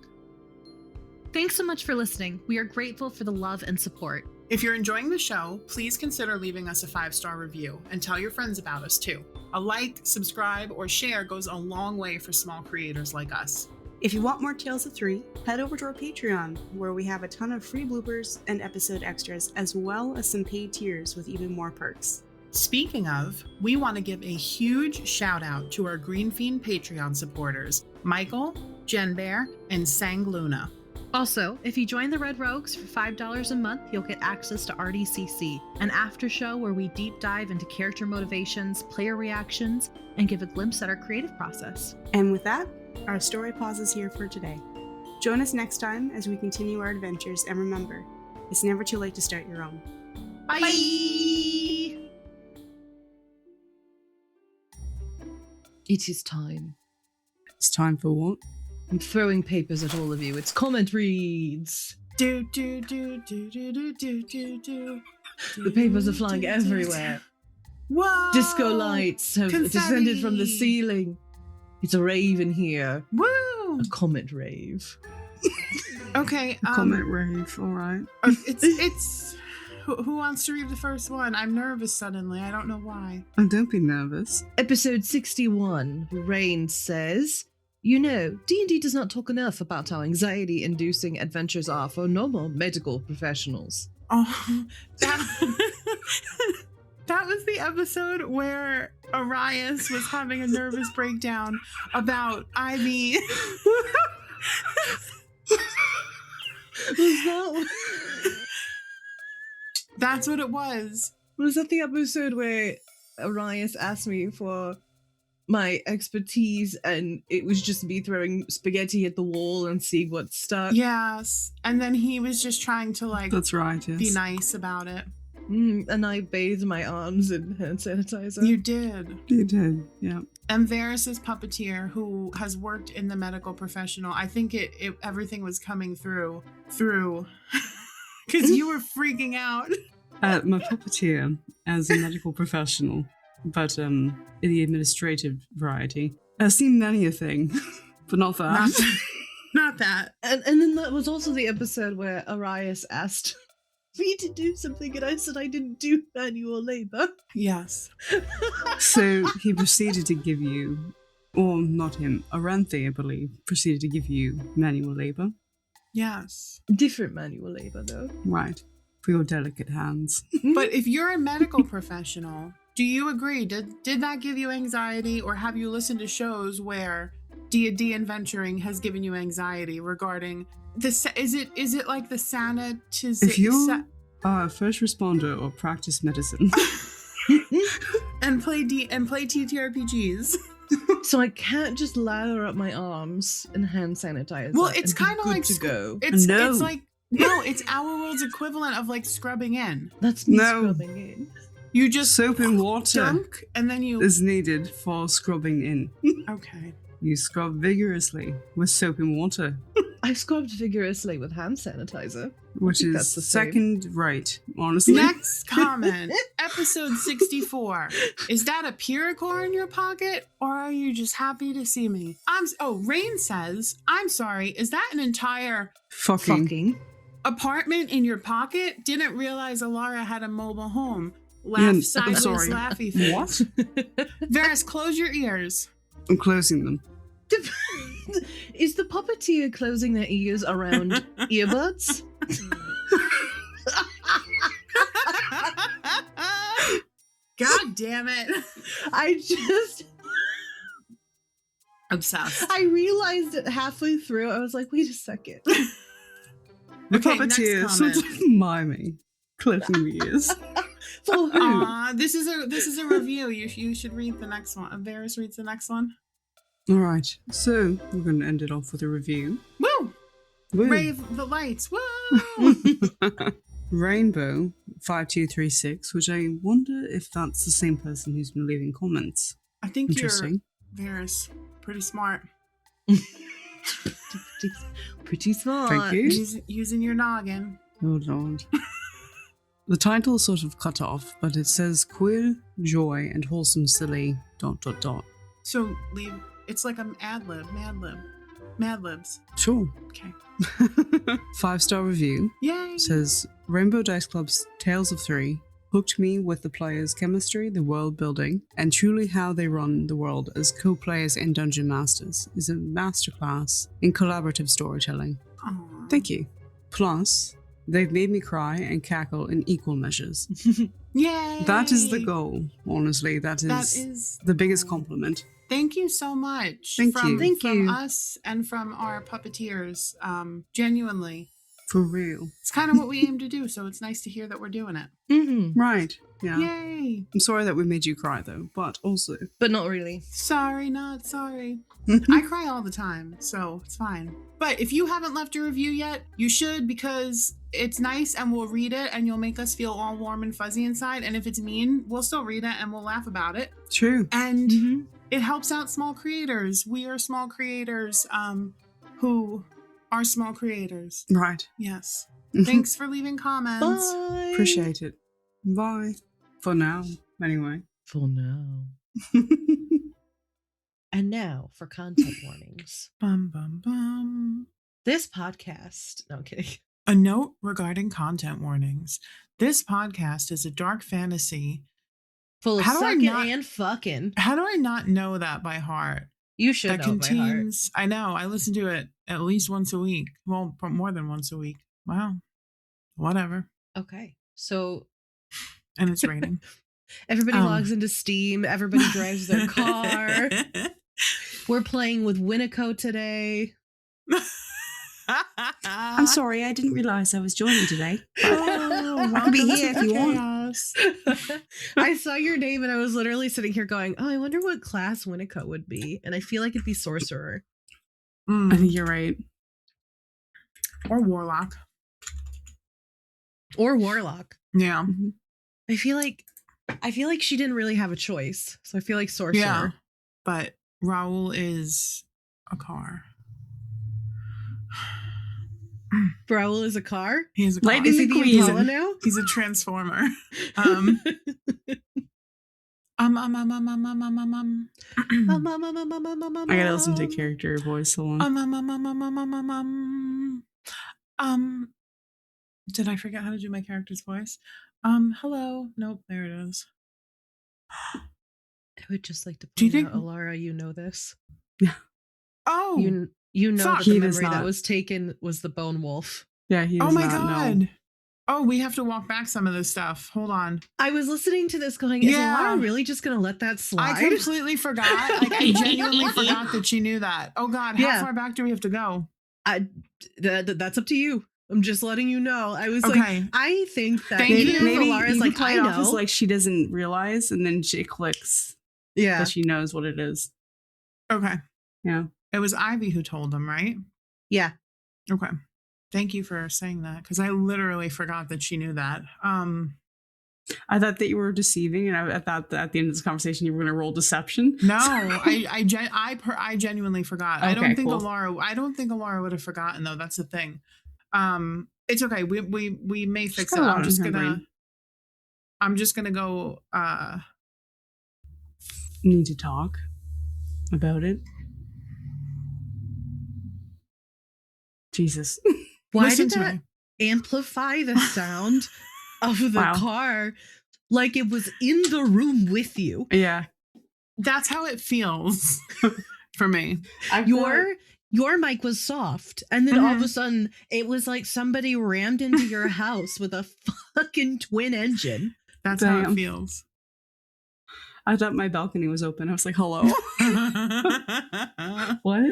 Thanks so much for listening. We are grateful for the love and support. If you're enjoying the show, please consider leaving us a 5-star review and tell your friends about us too. A like, subscribe, or share goes a long way for small creators like us. If you want more Tales of 3, head over to our Patreon, where we have a ton of free bloopers and episode extras, as well as some paid tiers with even more perks. Speaking of, we want to give a huge shout out to our Green Fiend Patreon supporters, Michael, Jen Bear, and Sang Luna. Also, if you join the Red Rogues for $5 a month, you'll get access to RDCC, an after show where we deep dive into character motivations, player reactions, and give a glimpse at our creative process. And with that, our story pauses here for today. Join us next time as we continue our adventures, and remember, it's never too late to start your own. Bye! It is time. It's time for what? I'm throwing papers at all of you. It's comment reads. Do, do, do, do, do, do, do, do, do. The papers are flying everywhere. Whoa! Disco lights have Confetti. descended from the ceiling. It's a rave in here. Woo! A comet rave. Okay. Comment rave, alright. It's who wants to read the first one? I'm nervous suddenly. I don't know why. Oh, don't be nervous. Episode 61. Rain says, you know, D&D does not talk enough about how anxiety-inducing adventures are for normal medical professionals. Oh, that was the episode where Aurellious was having a nervous breakdown about Ivy. That's what it was. Was that the episode where Aurellious asked me for my expertise and it was just me throwing spaghetti at the wall and seeing what stuck? Yes. And then he was just trying to That's right, yes. be nice about it. And I bathed my arms in hand sanitizer. You did. You did, yeah. And Véres' puppeteer, who has worked in the medical professional, I think everything was coming through, because you were freaking out. My puppeteer, as a medical professional, but in the administrative variety, has seen many a thing, but not that. Not that. And then that was also the episode where Aurellious asked me to do something and I said I didn't do manual labor. Yes. So he proceeded to give you, or not him, Aranthe, I believe, proceeded to give you manual labor. Yes. Different manual labor, though. Right. For your delicate hands. But if you're a medical professional, do you agree? Did that give you anxiety, or have you listened to shows where D&D adventuring has given you anxiety regarding this? Is it like the sanitization? If you're a first responder or practice medicine and play TTRPGs. So I can't just lather up my arms and hand sanitizer. Well, it's kind of like to go. It's like it's our world's equivalent of like scrubbing in. That's me scrubbing in. You just soap and water dunk, and then you is needed for scrubbing in. Okay. You scrub vigorously with soap and water. I scrubbed vigorously with hand sanitizer. Which is second right, honestly. Next comment. Episode 64. Is that a Pyrrhicor in your pocket, or are you just happy to see me? Rain says, I'm sorry, is that an entire fucking apartment in your pocket? Didn't realize Alara had a mobile home. Sideways laughy face. What? Véres, close your ears. I'm closing them. Is the puppeteer closing their ears around earbuds? God damn it. I just... Obsessed. I realized it halfway through. I was like, wait a second. The Okay, next puppeteer comment. sort of miming, clipping the ears. For who? This is a review. You should read the next one. Véres reads the next one. All right, so we're going to end it off with a review. Woo! Woo. Rave the lights. Woo! Rainbow 5236, which I wonder if that's the same person who's been leaving comments. I think you're Interesting. Véres. Pretty smart. Pretty smart. Thank you. Using your noggin. Oh Lord. The title is sort of cut off, but it says queer, joy, and wholesome silly ... So leave. It's like an ad lib, Mad Libs. Sure. Okay. 5-star review. Yay! Says Rainbow Dice Club's Tales of Three hooked me with the players' chemistry, the world building, and truly how they run the world as co-players and dungeon masters is a masterclass in collaborative storytelling. Aww. Thank you. Plus, they've made me cry and cackle in equal measures. Yay! That is the goal, honestly. That is the biggest compliment. Thank you so much. Thank you. Thank you. From us and from our puppeteers. Genuinely. For real. It's kind of what we aim to do, so it's nice to hear that we're doing it. Mm-hmm. Right. Yeah. Yay! I'm sorry that we made you cry, though, but also... But not really. Sorry, not sorry. I cry all the time, so it's fine. But if you haven't left a review yet, you should, because it's nice and we'll read it and you'll make us feel all warm and fuzzy inside. And if it's mean, we'll still read it and we'll laugh about it. True. And it helps out small creators. We are small creators who are small creators. Right. Yes. Thanks for leaving comments. Bye. Appreciate it. Bye. For now, anyway. For now. And now for content warnings. Bum, bum, bum. This podcast. No, I'm kidding. A note regarding content warnings. This podcast is a dark fantasy. Full of How do I sucking not- and fucking. How do I not know that by heart? You should That know by heart. contains. I know. I listen to it at least once a week. Well, more than once a week. Wow. Whatever. Okay. So And it's raining. everybody logs into Steam. Everybody drives their car. We're playing with Winneco today. I'm sorry, I didn't realize I was joining today. Oh, I can be welcome here to if you the want. chaos. I saw your name and I was literally sitting here going, oh, I wonder what class Winneco would be. And I feel like it'd be sorcerer. I think you're right. Or warlock. Or warlock. Yeah. I feel like she didn't really have a choice. So I feel like sorcerer. Yeah. But Raoul is a car. Raoul is a car? He's a car. Lady Is he the Queen. Impala now? He's a transformer. I gotta listen to character voice a lot. Did I forget how to do my character's voice? Hello. Nope, there it is. I would just like to Do you point out, think- Alara, you know this. Oh, You know Fuck. that the He does memory that not. was taken was the Bone Wolf. Yeah, he oh does my not god. know. Oh, we have to walk back some of this stuff. Hold on. I was listening to this going, is Yeah. Alara really just going to let that slide? I completely forgot. Like, I genuinely forgot that she knew that. Oh god, how Yeah. far back do we have to go? That's up to you. I'm just letting you know. I was like, Okay. I think that Thank even you. if Maybe Alara's you like, can play I it off as know. like she doesn't realize, and then she clicks Yeah. that she knows what it is. Okay. Yeah. It was Ivy who told them, right? Yeah. Okay. Thank you for saying that, because I literally forgot that she knew that. I thought that you were deceiving, and I thought that at the end of this conversation you were going to roll deception. No, I genuinely forgot. I Okay, don't think cool. Alara would have forgotten though. That's the thing. It's okay. We may fix it. got a lot in her brain. I'm just gonna go. Need to talk about it. Jesus. Why Listen did to that me. amplify the sound of the Wow. car like it was in the room with you? Yeah. That's how it feels for me. Your mic was soft, and then all of Mhm. a sudden it was like somebody rammed into your house with a fucking twin engine. That's how it Damn. feels. I thought my balcony was open. I was like, hello. What?